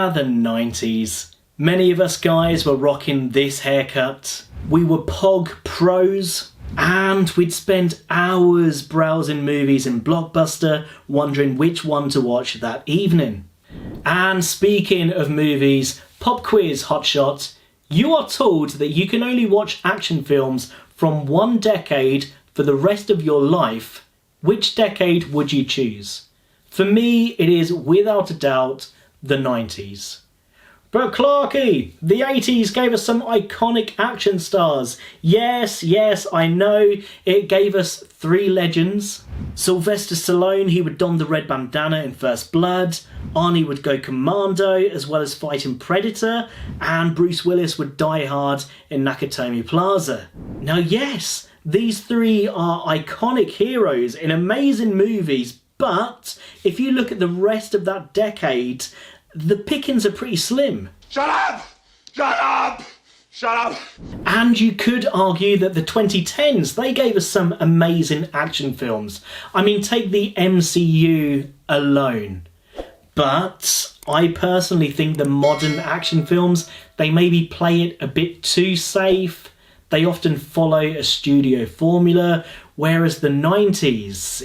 the 90s. Many of us guys were rocking this haircut. We were Pog pros, and we'd spend hours browsing movies in Blockbuster, wondering which one to watch that evening. And speaking of movies, pop quiz hotshot, you are told that you can only watch action films from one decade for the rest of your life. Which decade would you choose? For me, it is without a doubt the 90s. But Clarky, the 80s gave us some iconic action stars. Yes, I know, it gave us three legends. Sylvester Stallone, he would don the red bandana in First Blood, Arnie would go commando as well as fighting Predator, and Bruce Willis would die hard in Nakatomi Plaza. Now yes, these three are iconic heroes in amazing movies, but if you look at the rest of that decade, the pickings are pretty slim. Shut up! Shut up! Shut up! And you could argue that the 2010s, they gave us some amazing action films. I mean, take the MCU alone. But I personally think the modern action films, they maybe play it a bit too safe. They often follow a studio formula, whereas the 90s,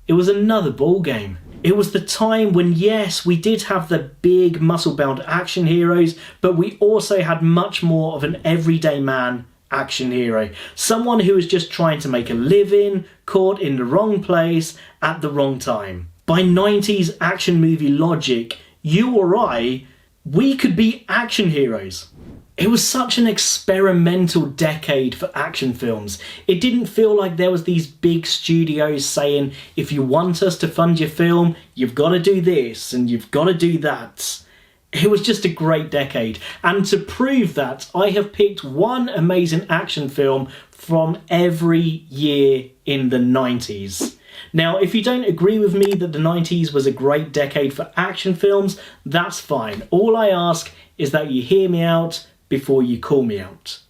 it was another ballgame. It was the time when, yes, we did have the big muscle-bound action heroes, but we also had much more of an everyday man action hero. Someone who was just trying to make a living, caught in the wrong place at the wrong time. By 90s action movie logic, you or I, we could be action heroes. It was such an experimental decade for action films. It didn't feel like there was these big studios saying, if you want us to fund your film, you've got to do this and you've got to do that. It was just a great decade. And to prove that, I have picked one amazing action film from every year in the 90s. Now, if you don't agree with me that the 90s was a great decade for action films, that's fine. All I ask is that you hear me out before you call me out.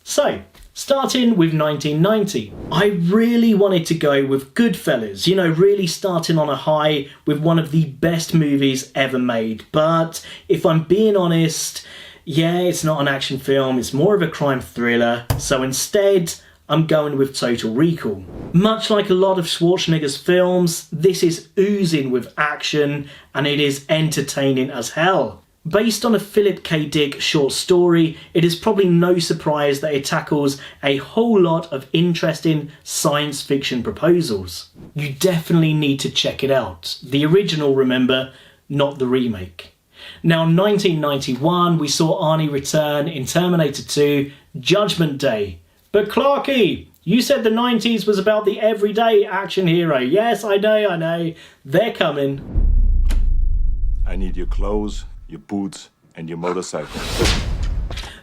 So, starting with 1990, I really wanted to go with Goodfellas, really starting on a high with one of the best movies ever made. But if I'm being honest, yeah, it's not an action film, it's more of a crime thriller. So instead, I'm going with Total Recall. Much like a lot of Schwarzenegger's films, this is oozing with action and it is entertaining as hell. Based on a Philip K. Dick short story, it is probably no surprise that it tackles a whole lot of interesting science fiction proposals. You definitely need to check it out. The original, remember, not the remake. Now, 1991, we saw Arnie return in Terminator 2, Judgment Day. But Clarky, you said the 90s was about the everyday action hero. Yes, I know, they're coming. I need your clothes, your boots, and your motorcycle.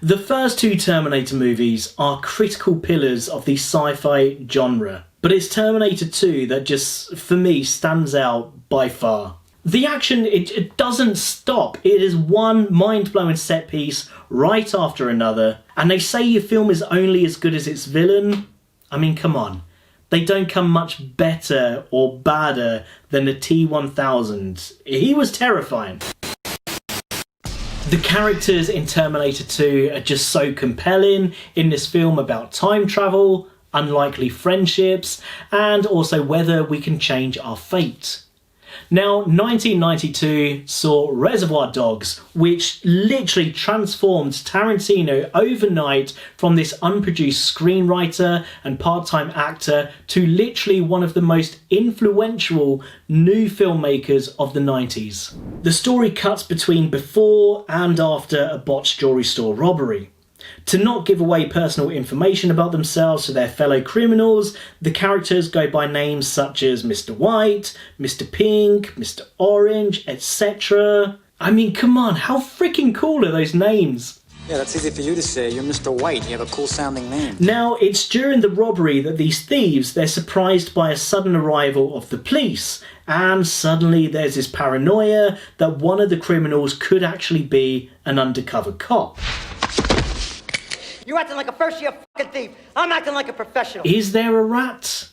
The first two Terminator movies are critical pillars of the sci-fi genre, but it's Terminator 2 that just, for me, stands out by far. The action, it doesn't stop. It is one mind-blowing set piece right after another, and they say your film is only as good as its villain. I mean, come on. They don't come much better or badder than the T-1000. He was terrifying. The characters in Terminator 2 are just so compelling in this film about time travel, unlikely friendships, and also whether we can change our fate. Now, 1992 saw Reservoir Dogs, which literally transformed Tarantino overnight from this unproduced screenwriter and part-time actor to literally one of the most influential new filmmakers of the 90s. The story cuts between before and after a botched jewelry store robbery. To not give away personal information about themselves to their fellow criminals, the characters go by names such as Mr. White, Mr. Pink, Mr. Orange, etc. I mean, come on, how freaking cool are those names? Yeah, that's easy for you to say. You're Mr. White. You have a cool sounding name. Now, it's during the robbery that these thieves, they're surprised by a sudden arrival of the police, and suddenly there's this paranoia that one of the criminals could actually be an undercover cop. You're acting like a first-year fucking thief. I'm acting like a professional. Is there a rat?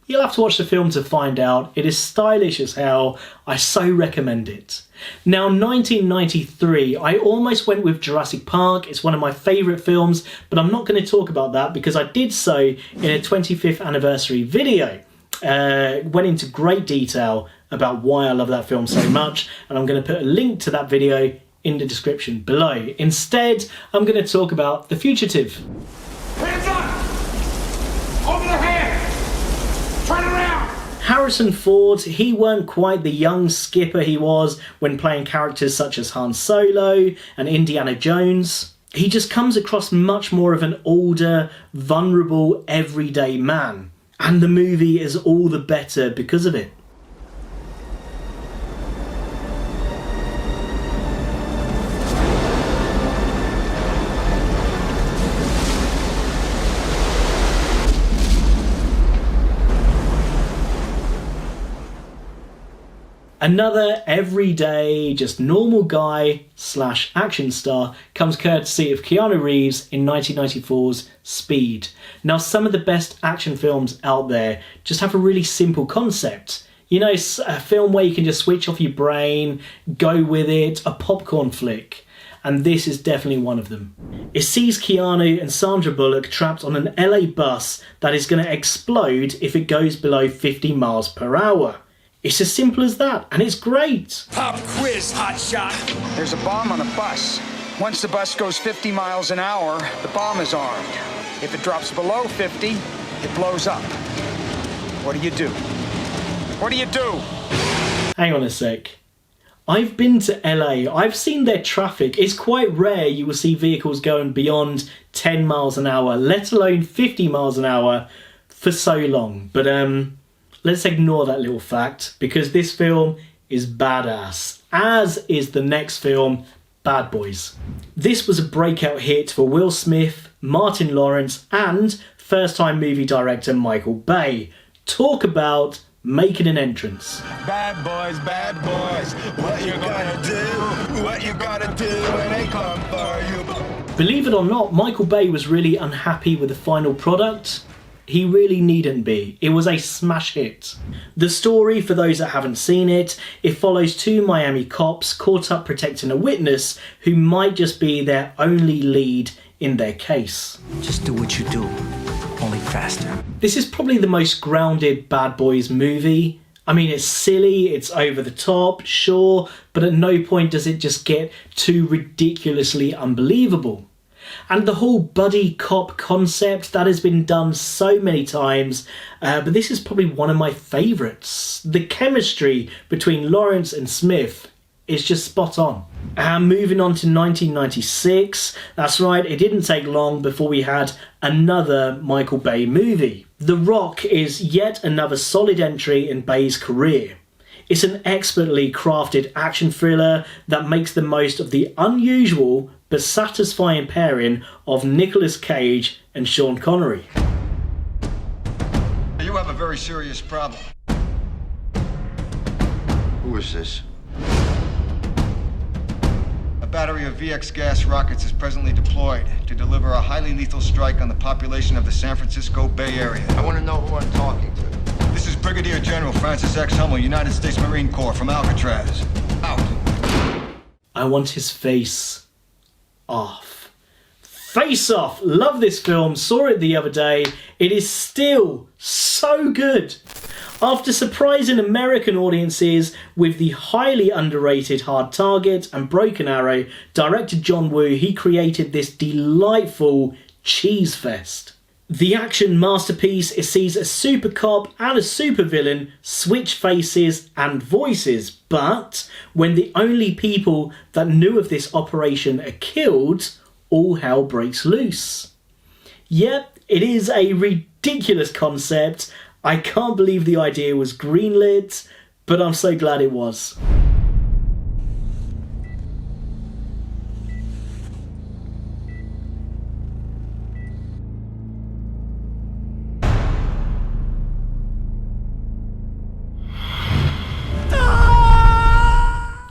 You'll have to watch the film to find out. It is stylish as hell. I so recommend it. Now, 1993, I almost went with Jurassic Park. It's one of my favourite films, but I'm not going to talk about that because I did so in a 25th anniversary video. Went into great detail about why I love that film so much, and I'm going to put a link to that video in the description below. Instead, I'm going to talk about The Fugitive. Hands up! Over the head! Turn around! Harrison Ford, he weren't quite the young skipper he was when playing characters such as Han Solo and Indiana Jones. He just comes across much more of an older, vulnerable, everyday man. And the movie is all the better because of it. Another everyday, just normal guy / action star comes courtesy of Keanu Reeves in 1994's Speed. Now, some of the best action films out there just have a really simple concept. You know, a film where you can just switch off your brain, go with it, a popcorn flick. And this is definitely one of them. It sees Keanu and Sandra Bullock trapped on an LA bus that is going to explode if it goes below 50 miles per hour. It's as simple as that, and it's great. Pop quiz, hotshot. There's a bomb on the bus. Once the bus goes 50 miles an hour, the bomb is armed. If it drops below 50, it blows up. What do you do? What do you do? Hang on a sec. I've been to LA. I've seen their traffic. It's quite rare you will see vehicles going beyond 10 miles an hour, let alone 50 miles an hour for so long. But let's ignore that little fact because this film is badass, as is the next film, Bad Boys. This was a breakout hit for Will Smith, Martin Lawrence, and first-time movie director Michael Bay. Talk about making an entrance. Bad boys, what you gonna do? What you gonna do when they come for you? Believe it or not, Michael Bay was really unhappy with the final product. He really needn't be. It was a smash hit. The story, for those that haven't seen it, it follows two Miami cops caught up protecting a witness who might just be their only lead in their case. Just do what you do, only faster. This is probably the most grounded Bad Boys movie. I mean, it's silly, it's over the top, sure, but at no point does it just get too ridiculously unbelievable. And the whole buddy cop concept, that has been done so many times, but this is probably one of my favourites. The chemistry between Lawrence and Smith is just spot on. Moving on to 1996, that's right, it didn't take long before we had another Michael Bay movie. The Rock is yet another solid entry in Bay's career. It's an expertly crafted action thriller that makes the most of the unusual but satisfying pairing of Nicolas Cage and Sean Connery. You have a very serious problem. Who is this? A battery of VX gas rockets is presently deployed to deliver a highly lethal strike on the population of the San Francisco Bay Area. I want to know who I'm talking to. This is Brigadier General Francis X. Hummel, United States Marine Corps, from Alcatraz. Out. I want his face off. Face Off! Love this film, saw it the other day. It is still so good. After surprising American audiences with the highly underrated Hard Target and Broken Arrow, director John Woo, he created this delightful cheese fest. The action masterpiece, it sees a super cop and a super villain switch faces and voices, but when the only people that knew of this operation are killed, all hell breaks loose. Yep, it is a ridiculous concept. I can't believe the idea was greenlit, but I'm so glad it was.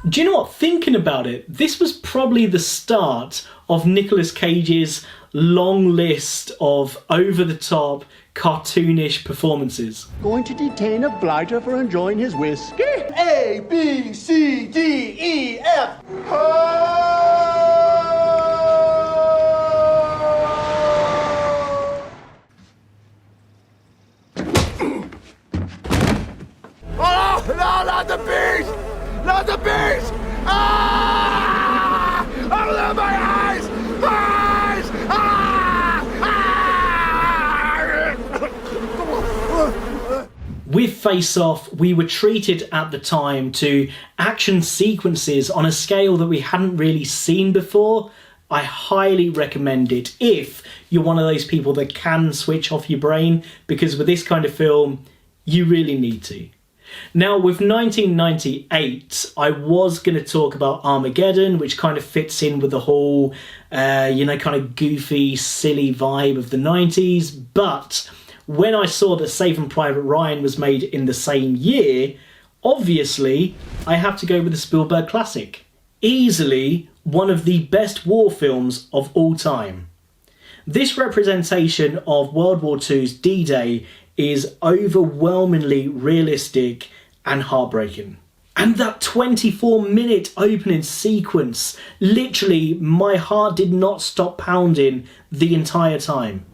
Do you know what? Thinking about it, this was probably the start of Nicolas Cage's long list of over-the-top, cartoonish performances. Going to detain a blighter for enjoying his whiskey? A, B, C, D, E, F. Oh, no, not the beast! Not the beast! Ah! Open my eyes! Eyes! Ah! Ah! With Face Off, we were treated at the time to action sequences on a scale that we hadn't really seen before. I highly recommend it if you're one of those people that can switch off your brain, because with this kind of film, you really need to. Now, with 1998, I was going to talk about Armageddon, which kind of fits in with the whole, kind of goofy, silly vibe of the 90s. But when I saw that Saving Private Ryan was made in the same year, obviously, I have to go with the Spielberg classic. Easily one of the best war films of all time. This representation of World War II's D-Day is overwhelmingly realistic and heartbreaking. And that 24-minute opening sequence, literally my heart did not stop pounding the entire time.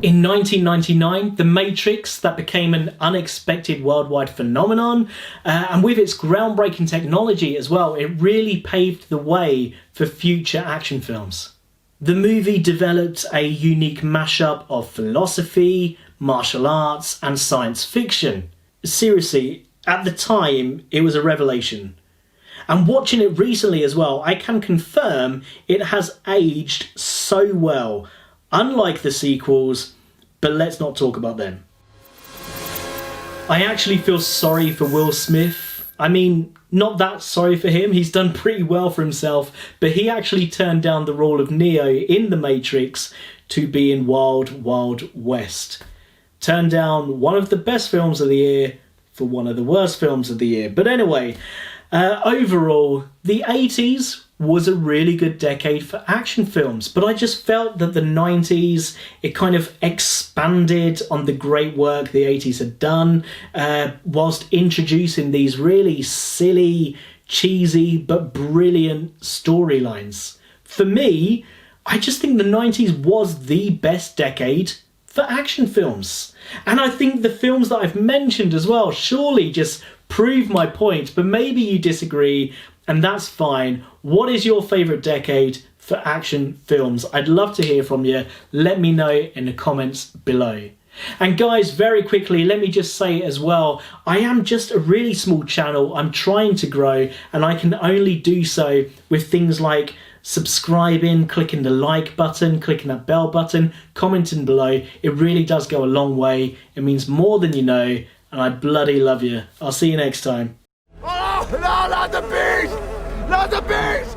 In 1999, The Matrix, that became an unexpected worldwide phenomenon, and with its groundbreaking technology as well, it really paved the way for future action films. The movie developed a unique mashup of philosophy, martial arts, and science fiction. Seriously, at the time, it was a revelation. And watching it recently as well, I can confirm it has aged so well. Unlike the sequels, but let's not talk about them. I actually feel sorry for Will Smith. I mean, not that sorry for him, he's done pretty well for himself, but he actually turned down the role of Neo in The Matrix to be in Wild Wild West. Turned down one of the best films of the year for one of the worst films of the year. But anyway, overall, the 80s was a really good decade for action films, but I just felt that the 90s, it kind of expanded on the great work the 80s had done, whilst introducing these really silly, cheesy, but brilliant storylines. For me, I just think the 90s was the best decade for action films. And I think the films that I've mentioned as well surely just prove my point, but maybe you disagree, and that's fine. What is your favourite decade for action films? I'd love to hear from you. Let me know in the comments below. And guys, very quickly, let me just say as well, I am just a really small channel. I'm trying to grow, and I can only do so with things like subscribing, clicking the like button, clicking that bell button, commenting below. It really does go a long way. It means more than you know, and I bloody love you. I'll see you next time. Oh, no, not the beast! Not the beast!